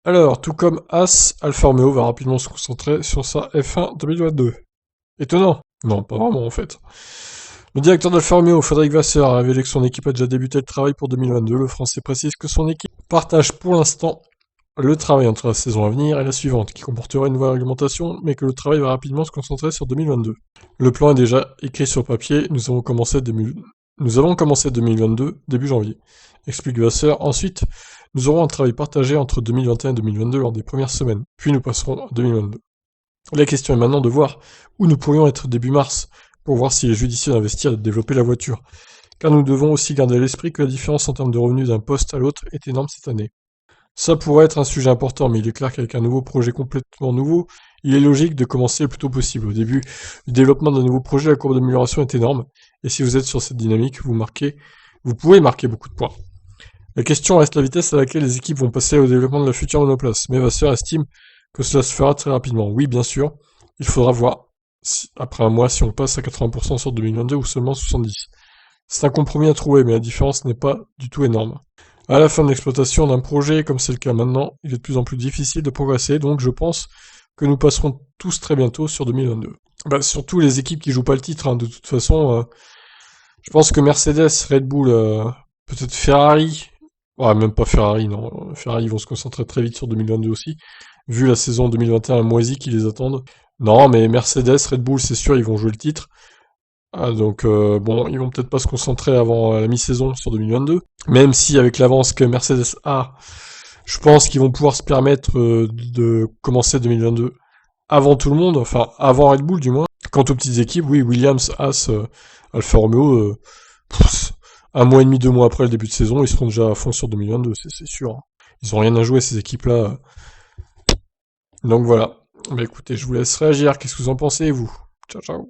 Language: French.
Alors, tout comme As, Alfa Romeo va rapidement se concentrer sur sa F1 2022. Étonnant. Non, pas vraiment en fait. Le directeur d'Alfa Romeo, Frédéric Vasseur, a révélé que son équipe a déjà débuté le travail pour 2022. Le Français précise que son équipe partage pour l'instant le travail entre la saison à venir et la suivante, qui comportera une nouvelle réglementation, mais que le travail va rapidement se concentrer sur 2022. Le plan est déjà écrit sur papier, nous allons commencer 2022 début janvier, explique Vasseur. Ensuite, nous aurons un travail partagé entre 2021 et 2022 lors des premières semaines, puis nous passerons à 2022. La question est maintenant de voir où nous pourrions être début mars, pour voir s'il est judicieux d'investir et de développer la voiture, car nous devons aussi garder à l'esprit que la différence en termes de revenus d'un poste à l'autre est énorme cette année. Ça pourrait être un sujet important, mais il est clair qu'avec un nouveau projet complètement nouveau, il est logique de commencer le plus tôt possible. Au début du développement d'un nouveau projet, la courbe d'amélioration est énorme, et si vous êtes sur cette dynamique, vous pouvez marquer beaucoup de points. La question reste la vitesse à laquelle les équipes vont passer au développement de la future monoplace, mais Vasseur estime que cela se fera très rapidement. Oui, bien sûr, il faudra voir, après un mois, si on passe à 80% sur 2022 ou seulement 70. C'est un compromis à trouver, mais la différence n'est pas du tout énorme. À la fin de l'exploitation d'un projet, comme c'est le cas maintenant, il est de plus en plus difficile de progresser, donc je pense que nous passerons tous très bientôt sur 2022. Surtout les équipes qui jouent pas le titre, hein. De toute façon, je pense que Mercedes, Red Bull, peut-être Ferrari, ouais, même pas Ferrari, non. Ferrari vont se concentrer très vite sur 2022 aussi, vu la saison 2021 moisie qui les attendent. Non, mais Mercedes, Red Bull, c'est sûr, ils vont jouer le titre. Ah, donc bon, ils vont peut-être pas se concentrer avant la mi-saison sur 2022, même si avec l'avance que Mercedes a, je pense qu'ils vont pouvoir se permettre de commencer 2022 avant tout le monde, enfin avant Red Bull du moins. Quant aux petites équipes, oui, Williams, Haas, Alfa Romeo, un mois et demi, 2 mois après le début de saison, ils seront déjà à fond sur 2022, c'est sûr, hein. Ils ont rien à jouer ces équipes-là. Donc voilà. Bah écoutez, je vous laisse réagir. Qu'est-ce que vous en pensez, vous? Ciao, ciao.